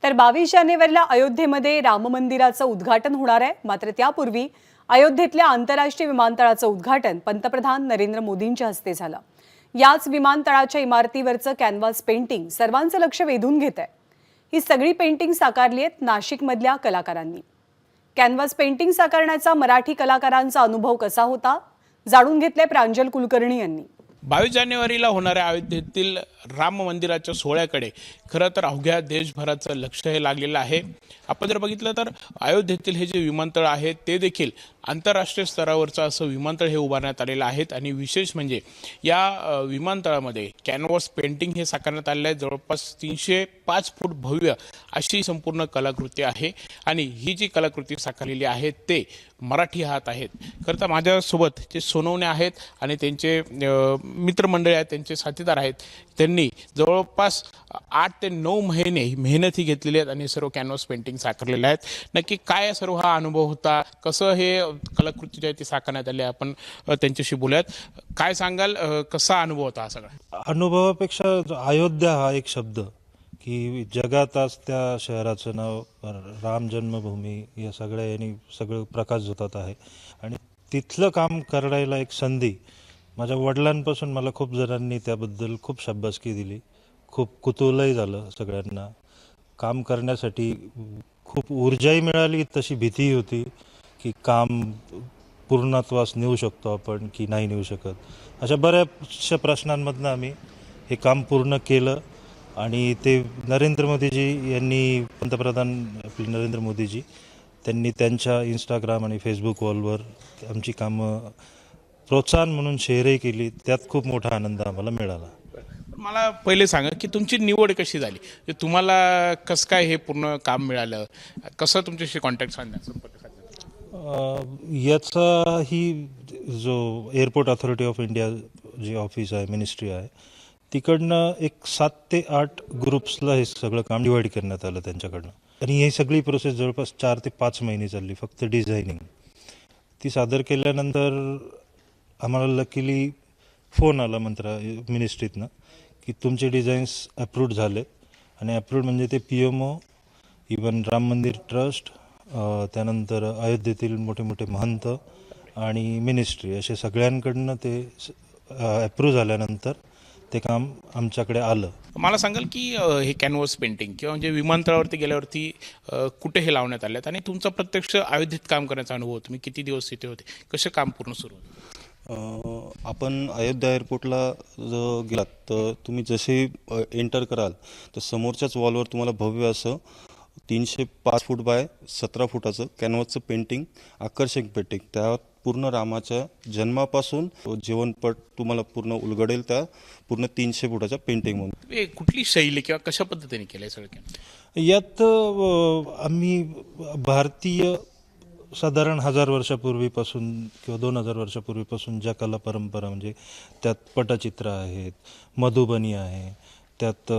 तर 22 जानेवारीला अयोध्येमध्ये राम मंदिराचं उद्घाटन होणार आहे। मात्र त्यापूर्वी अयोध्येतल्या आंतरराष्ट्रीय विमानतळाचं उद्घाटन पंतप्रधान नरेंद्र मोदींच्या हस्ते झालं। याच विमानतळाच्या इमारतीवरचं कॅनव्हास पेंटिंग सर्वांचं लक्ष वेधून घेतंय। ही सगळी पेंटिंग साकारली आहेत नाशिकमधल्या कलाकारांनी। कॅनव्हास पेंटिंग साकारण्याचा मराठी कलाकारांचा अनुभव कसा होता जाणून घेतले प्रांजल कुलकर्णी यांनी। 22 जानेवारीला होणाऱ्या अयोध्येतील राम मंदिराच्या सोहळ्याकडे खरं तर अवघ्या देशभराचं लक्ष हे लागलेलं आहे। आपण जर बघितलं तर अयोध्येतील हे जे विमानतळ आहे ते देखील आंतरराष्ट्रीय स्तरावरचं असं विमानतळ हे उभारण्यात आलेलं आहे आणि विशेष म्हणजे या विमानतळामध्ये कॅनव्हास पेंटिंग हे साकारण्यात आलेलं आहे। जवळपास 305 फूट भव्य अशी संपूर्ण कलाकृती आहे आणि ही जी कलाकृती साकारलेली आहे ते मराठी हात आहेत। खरं तर माझ्यासोबत जे सोनवणे आहेत आणि त्यांचे मित्रमंडळी आहेत, त्यांचे साथीदार आहेत, त्यांनी जवळपास 8 ते 9 महिने मेहनत ही घेतलेली आहेत आणि सर्व कॅनव्हास पेंटिंग साकारलेले आहेत। नक्की काय सर्व हा अनुभव होता, कसं हे कलाकृती जी आहे ती साकारण्यात आली, आपण त्यांच्याशी बोलूयात। काय सांगाल, कसा अनुभव होता हा सगळा? अनुभवापेक्षा अयोध्या हा एक शब्द की जगात आज त्या शहराचं नाव राम जन्मभूमी या सगळ्या यांनी सगळं प्रकाश झोतात आहे आणि तिथलं काम करायला एक संधी माझ्या वडिलांपासून मला खूप जणांनी त्याबद्दल खूप शाबासकी दिली, खूप कुतूहलही झालं। सगळ्यांना काम करण्यासाठी खूप ऊर्जाही मिळाली, तशी भीतीही होती की काम पूर्णत्वास नेऊ शकतो आपण की नाही नेऊ शकत। अशा बऱ्याचशा प्रश्नांमधनं आम्ही हे काम पूर्ण केलं आणि ते नरेंद्र मोदीजी यांनी, पंतप्रधान आपले नरेंद्र मोदीजी त्यांनी त्यांच्या इंस्टाग्राम आणि फेसबुक वॉलवर आमची कामं प्रोत्साहन म्हणून शेअरही केली। त्यात खूप मोठा आनंद आम्हाला मिळाला। मला पहिले सांगा की तुमची निवड कशी झाली, तुम्हाला कसं काय हे पूर्ण काम मिळालं, कसं तुमच्याशी कॉन्टॅक्ट संपर्क साधला? याचा ही जो एअरपोर्ट अथॉरिटी ऑफ इंडिया जी ऑफिस आहे, मिनिस्ट्री आहे, तिकडनं एक 7 ते 8 ग्रुप्सला हे सगळं काम डिवाईड करण्यात आलं त्यांच्याकडनं आणि ही सगळी प्रोसेस जवळपास 4 ते 5 महिने चालली, फक्त डिझायनिंग। ती सादर केल्यानंतर आम्हाला लकीली फोन आला मिनिस्ट्रीतनं की तुमचे डिझाईन्स अप्रूव्ड झाले आणि अप्रूव्ड म्हणजे ते PMO, इवन राम मंदिर ट्रस्ट, त्यानंतर अयोध्येतील मोठे मोठे महंत आणि मिनिस्ट्री असे सगळ्यांकडनं ते अप्रूव्ह झाल्यानंतर ते काम आमच्याकडे आलं। मला सांगाल की हे कॅनव्हास पेंटिंग किंवा म्हणजे विमानतळावरती गेल्यावरती कुठे हे लावण्यात आले आणि तुमचा प्रत्यक्ष अयोध्येत काम करण्याचा अनुभव, तुम्ही किती दिवस तिथे होते, कसं काम पूर्ण सुरू होतं? आपण अयोध्या एअरपोर्टला जर गेलात तर तुम्ही जसे एंटर कराल तर समोरच्याच वॉलवर तुम्हाला भव्य असं 305 फूट बाय 17 फुटाचं कॅनव्हासचं पेंटिंग, आकर्षक पेंटिंग, त्यात पूर्ण रामाच्या जन्मापासून जीवनपट तुम्हाला पूर्ण उलगडेल त्या पूर्ण 300 फुटाच्या पेंटिंग म्हणून। कुठली शैली किंवा कशा पद्धतीने केलं आहे सगळं? यात आम्ही भारतीय साधारण 1000 वर्षापूर्वीपासून किंवा 2000 वर्षापूर्वीपासून ज्या कला परंपरा, म्हणजे त्यात पटचित्र आहेत, मधुबनी आहे, त्यात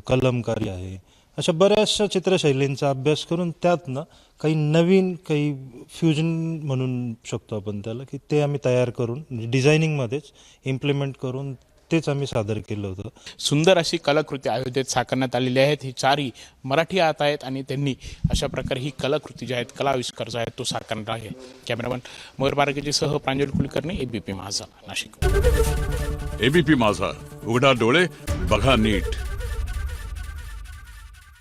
कलमकारी आहे, अशा बऱ्याचशा चित्रशैलींचा अभ्यास करून त्यातनं काही नवीन, काही फ्युजन म्हणून शकतो आपण त्याला, की ते आम्ही तयार करून डिझायनिंगमध्येच इम्प्लिमेंट करून तेच आम्ही सादर केलं होतं। सुंदर अशी कलाकृती अयोध्येत साकारण्यात आलेली आहेत। ही चारही मराठी हात आहेत आणि त्यांनी अशा प्रकारे ही कलाकृती जी आहेत, कला आविष्कार जो आहे तो साकारणार आहे। कॅमेरामन मयूर बारकेजीसह प्रांजल कुलकर्णी, ABP माझा, नाशिक। ABP माझा, उघडा डोळे बघा नीट।